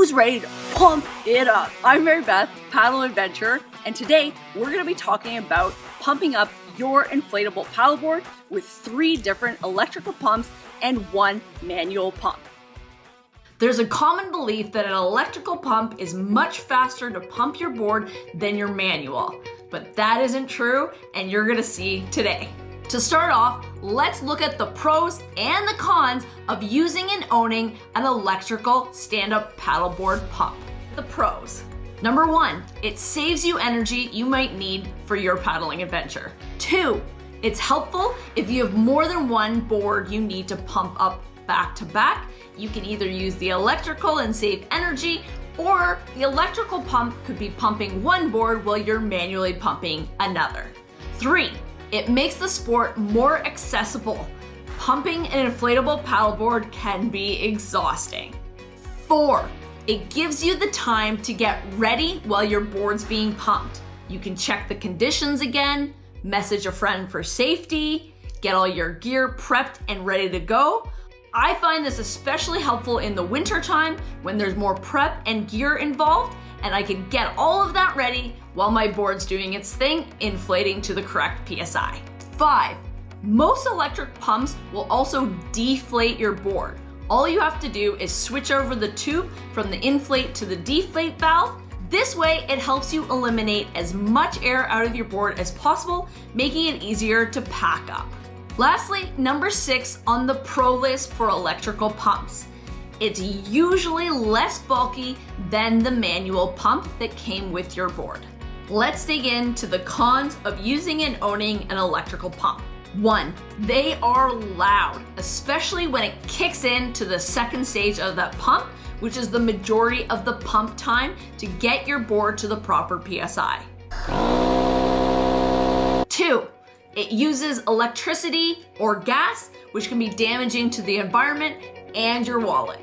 who's ready to pump it up? I'm Mary Beth, Paddle Adventure, and today we're going to be talking about pumping up your inflatable paddleboard with 3 different electrical pumps and 1 manual pump. There's a common belief that an electrical pump is much faster to pump your board than your manual, but that isn't true, and you're gonna see today. To start off, let's look at the pros and the cons of using and owning an electrical stand-up paddleboard pump. The pros. Number 1, it saves you energy you might need for your paddling adventure. 2, it's helpful if you have more than one board you need to pump up back to back. You can either use the electrical and save energy, or the electrical pump could be pumping one board while you're manually pumping another. 3, it makes the sport more accessible. Pumping an inflatable paddleboard can be exhausting. 4, it gives you the time to get ready while your board's being pumped. You can check the conditions again, message a friend for safety, get all your gear prepped and ready to go. I find this especially helpful in the winter time when there's more prep and gear involved, and I can get all of that ready while my board's doing its thing, inflating to the correct PSI. 5, most electric pumps will also deflate your board. All you have to do is switch over the tube from the inflate to the deflate valve. This way, it helps you eliminate as much air out of your board as possible, making it easier to pack up. Lastly, number 6 on the pro list for electrical pumps. It's usually less bulky than the manual pump that came with your board. Let's dig into the cons of using and owning an electrical pump. 1, they are loud, especially when it kicks into the second stage of that pump, which is the majority of the pump time to get your board to the proper PSI. 2, it uses electricity or gas, which can be damaging to the environment and your wallet.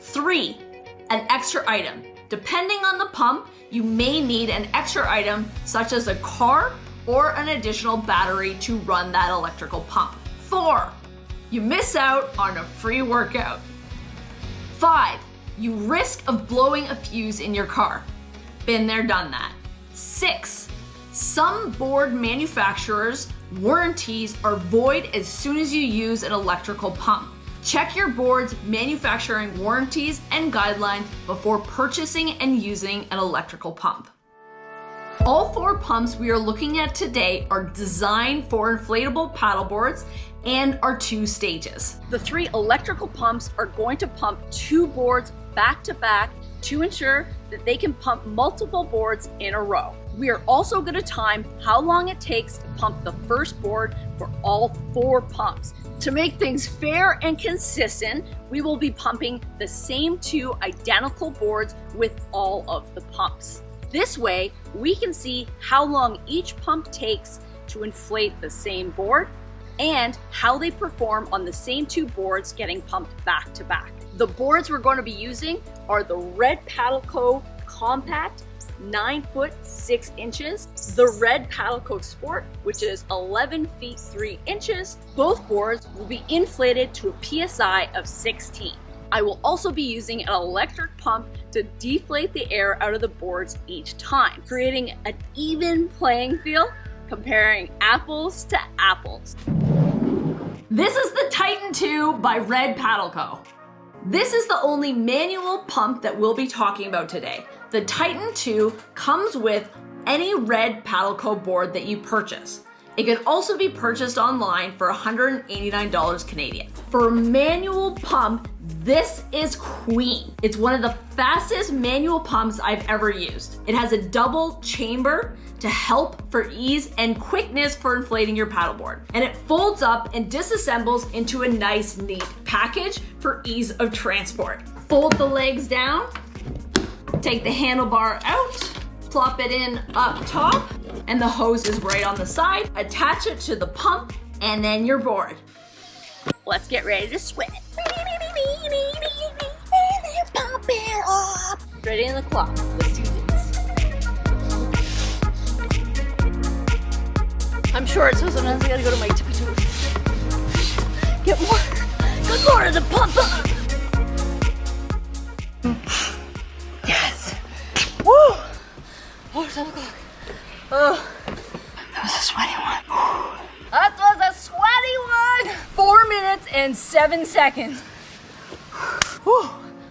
3, an extra item. Depending on the pump, you may need an extra item such as a car or an additional battery to run that electrical pump. 4, you miss out on a free workout. 5, you risk of blowing a fuse in your car. Been there, done that. 6, some board manufacturers' warranties are void as soon as you use an electrical pump. Check your board's manufacturing warranties and guidelines before purchasing and using an electrical pump. All 4 pumps we are looking at today are designed for inflatable paddleboards and are 2 stages. The 3 electrical pumps are going to pump 2 boards back to back to ensure that they can pump multiple boards in a row. We are also going to time how long it takes to pump the first board for all 4 pumps. To make things fair and consistent, we will be pumping the same 2 identical boards with all of the pumps. This way, we can see how long each pump takes to inflate the same board and how they perform on the same 2 boards getting pumped back to back. The boards we're going to be using are the Red Paddle Co. Compact 9 foot 6 inches, the Red Paddle Co. Sport, which is 11 feet 3 inches. Both boards will be inflated to a PSI of 16. I will also be using an electric pump to deflate the air out of the boards each time, creating an even playing field, comparing apples to apples. This is the Titan 2 by Red Paddle Co. This is the only manual pump that we'll be talking about today. The Titan 2 comes with any Red Paddle Co. board that you purchase. It can also be purchased online for $189 Canadian. For a manual pump, this is Queen. It's one of the fastest manual pumps I've ever used. It has a double chamber to help for ease and quickness for inflating your paddleboard. And it folds up and disassembles into a nice, neat package for ease of transport. Fold the legs down, take the handlebar out, plop it in up top, and the hose is right on the side. Attach it to the pump, and then you're bored. Let's get ready to swim. Pump it up. Ready in the clock. Let's do this. I'm short, so sometimes I gotta go to my tippy toes. Get more of the pump up. Yes. Woo! Oh, 7 o'clock. Oh. That was a sweaty one. That was a sweaty one. 4 minutes and 7 seconds. Whew.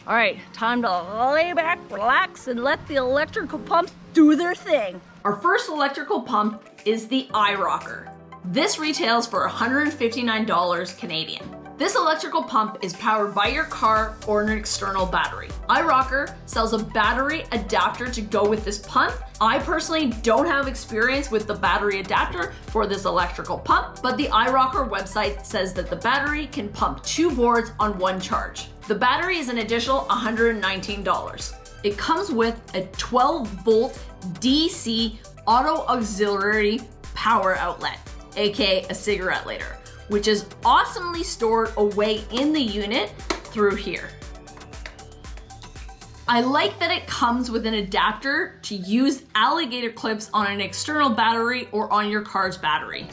All right, time to lay back, relax, and let the electrical pumps do their thing. Our first electrical pump is the iRocker. This retails for $159 Canadian. This electrical pump is powered by your car or an external battery. iRocker sells a battery adapter to go with this pump. I personally don't have experience with the battery adapter for this electrical pump, but the iRocker website says that the battery can pump 2 boards on 1 charge. The battery is an additional $119. It comes with a 12-volt DC auto auxiliary power outlet, aka a cigarette lighter, which is awesomely stored away in the unit through here. I like that it comes with an adapter to use alligator clips on an external battery or on your car's battery.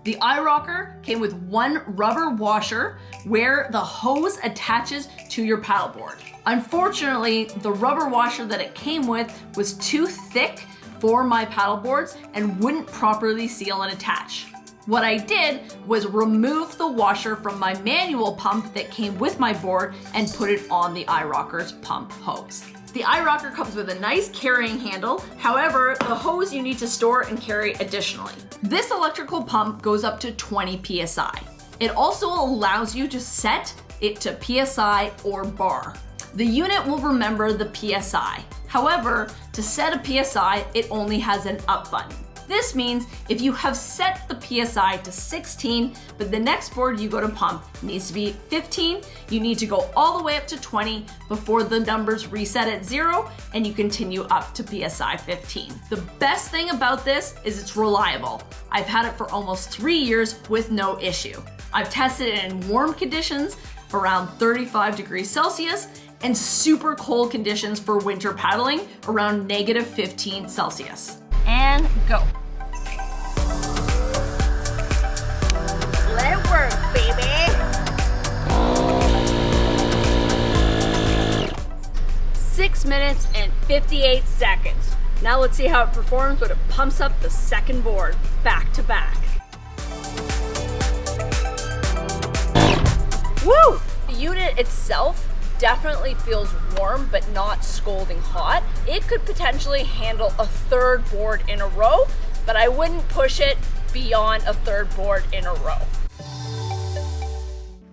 The iRocker came with 1 rubber washer where the hose attaches to your paddleboard. Unfortunately, the rubber washer that it came with was too thick for my paddleboards and wouldn't properly seal and attach. What I did was remove the washer from my manual pump that came with my board and put it on the iRocker's pump hose. The iRocker comes with a nice carrying handle, however, the hose you need to store and carry additionally. This electrical pump goes up to 20 PSI. It also allows you to set it to PSI or bar. The unit will remember the PSI. However, to set a PSI, it only has an up button. This means if you have set the PSI to 16, but the next board you go to pump needs to be 15, you need to go all the way up to 20 before the numbers reset at 0 and you continue up to PSI 15. The best thing about this is it's reliable. I've had it for almost 3 years with no issue. I've tested it in warm conditions around 35 degrees Celsius and super cold conditions for winter paddling around -15 Celsius. And go. Let it work, baby. 6 minutes and 58 seconds. Now let's see how it performs when it pumps up the second board back to back. Woo! The unit itself definitely feels warm but not scalding hot. It could potentially handle a 3rd board in a row, but I wouldn't push it beyond a 3rd board in a row.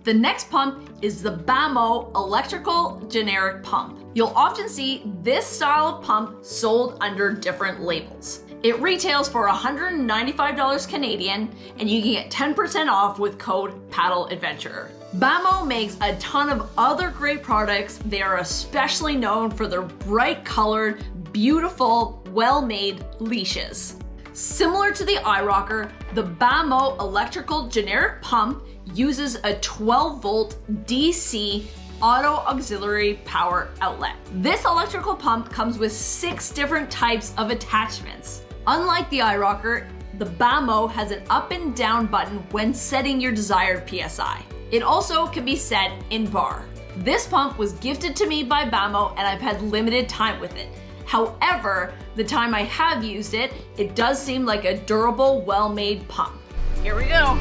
The next pump is the VAMO electrical generic pump. You'll often see this style of pump sold under different labels. It retails for $195 Canadian and you can get 10% off with code PADDLEADVENTURER. VAMO makes a ton of other great products. They are especially known for their bright colored, beautiful, well-made leashes. Similar to the iRocker, the VAMO electrical generic pump uses a 12-volt DC auto auxiliary power outlet. This electrical pump comes with 6 different types of attachments. Unlike the iRocker, the VAMO has an up and down button when setting your desired PSI. It also can be set in bar. This pump was gifted to me by VAMO and I've had limited time with it. However, the time I have used it, it does seem like a durable, well-made pump. Here we go.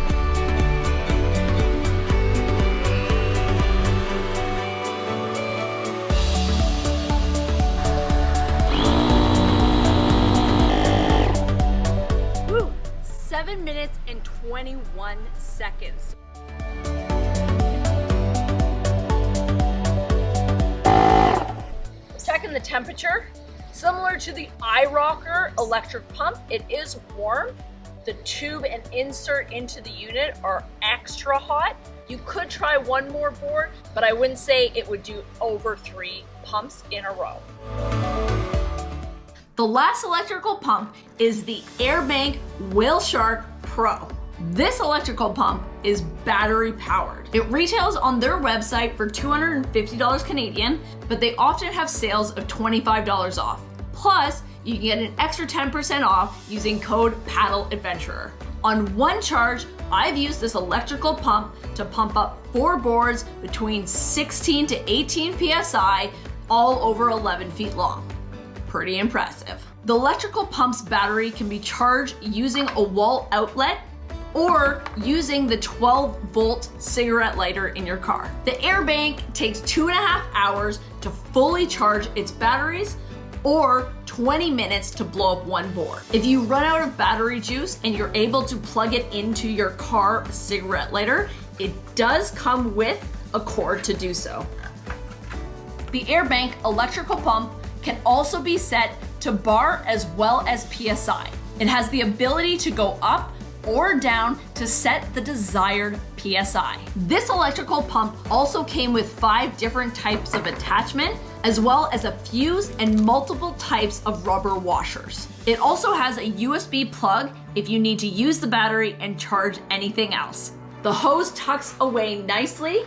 Woo! 7 minutes and 21 seconds. Checking the temperature. Similar to the iRocker electric pump, it is warm. The tube and insert into the unit are extra hot. You could try 1 more board, but I wouldn't say it would do over 3 pumps in a row. The last electrical pump is the Airbank Whale Shark Pro. This electrical pump is battery powered. It retails on their website for $250 Canadian, but they often have sales of $25 off. Plus, you can get an extra 10% off using code PADDLEADVENTURER. On one charge, I've used this electrical pump to pump up 4 boards between 16 to 18 PSI, all over 11 feet long. Pretty impressive. The electrical pump's battery can be charged using a wall outlet or using the 12-volt cigarette lighter in your car. The Airbank takes 2.5 hours to fully charge its batteries, or 20 minutes to blow up 1 board. If you run out of battery juice and you're able to plug it into your car cigarette lighter, it does come with a cord to do so. The Airbank electrical pump can also be set to bar as well as PSI. It has the ability to go up or down to set the desired PSI. This electrical pump also came with 5 different types of attachment, as well as a fuse and multiple types of rubber washers. It also has a USB plug if you need to use the battery and charge anything else. The hose tucks away nicely.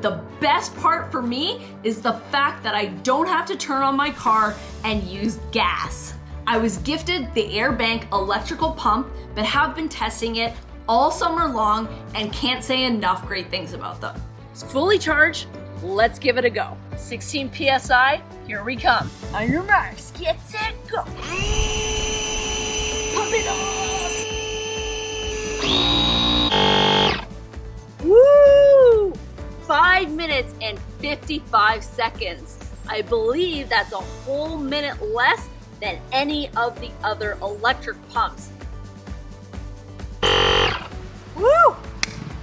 The best part for me is the fact that I don't have to turn on my car and use gas. I was gifted the Airbank electrical pump, but have been testing it all summer long and can't say enough great things about them. It's fully charged. Let's give it a go. 16 PSI, here we come. On your marks, get set, go. Pump it up. Woo! 5 minutes and 55 seconds. I believe that's a whole minute less than any of the other electric pumps. Woo!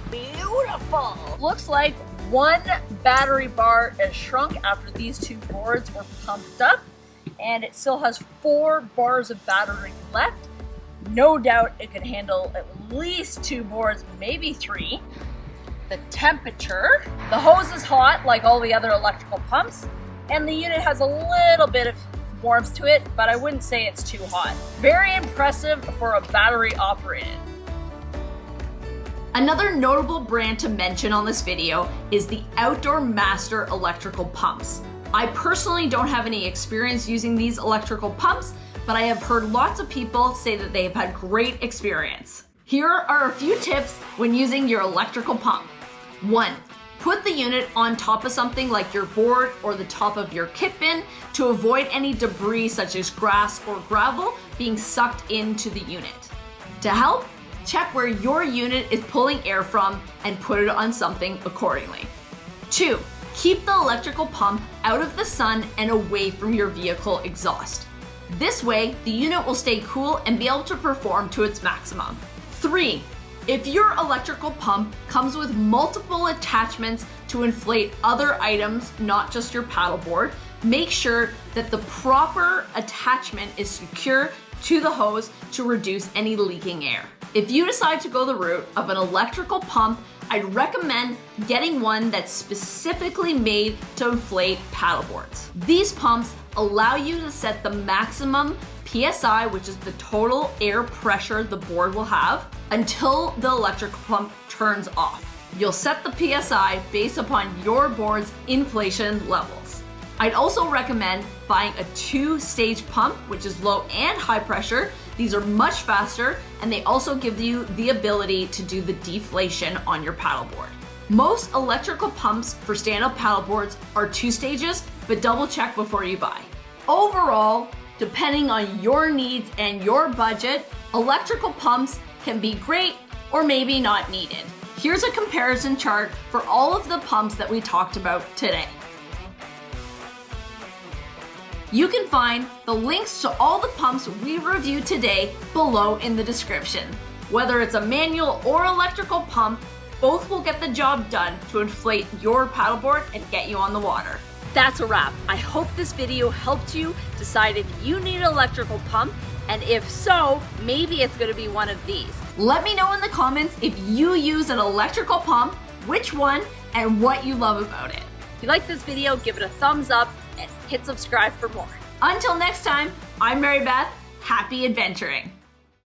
Beautiful! Looks like 1 battery bar is shrunk after these 2 boards were pumped up, and it still has 4 bars of battery left. No doubt it could handle at least 2 boards, maybe 3. The temperature, the hose is hot like all the other electrical pumps, and the unit has a little bit of warmth to it, but I wouldn't say it's too hot. Very impressive for a battery operated. Another notable brand to mention on this video is the Outdoor Master electrical pumps. I personally don't have any experience using these electrical pumps, but I have heard lots of people say that they have had great experience. Here are a few tips when using your electrical pump. 1. Put the unit on top of something like your board or the top of your kit bin to avoid any debris such as grass or gravel being sucked into the unit. To help, check where your unit is pulling air from and put it on something accordingly. 2. Keep the electrical pump out of the sun and away from your vehicle exhaust. This way, the unit will stay cool and be able to perform to its maximum. 3. If your electrical pump comes with multiple attachments to inflate other items, not just your paddleboard, make sure that the proper attachment is secure to the hose to reduce any leaking air. If you decide to go the route of an electrical pump, I'd recommend getting one that's specifically made to inflate paddleboards. These pumps allow you to set the maximum PSI, which is the total air pressure the board will have, until the electrical pump turns off. You'll set the PSI based upon your board's inflation levels. I'd also recommend buying a 2-stage pump, which is low and high pressure. These are much faster, and they also give you the ability to do the deflation on your paddleboard. Most electrical pumps for stand-up paddleboards are 2 stages, but double check before you buy. Overall, depending on your needs and your budget, electrical pumps can be great or maybe not needed. Here's a comparison chart for all of the pumps that we talked about today. You can find the links to all the pumps we reviewed today below in the description. Whether it's a manual or electrical pump, both will get the job done to inflate your paddleboard and get you on the water. That's a wrap. I hope this video helped you decide if you need an electrical pump, and if so, maybe it's going to be one of these. Let me know in the comments if you use an electrical pump, which one, and what you love about it. If you like this video, give it a thumbs up and hit subscribe for more. Until next time, I'm Mary Beth. Happy adventuring.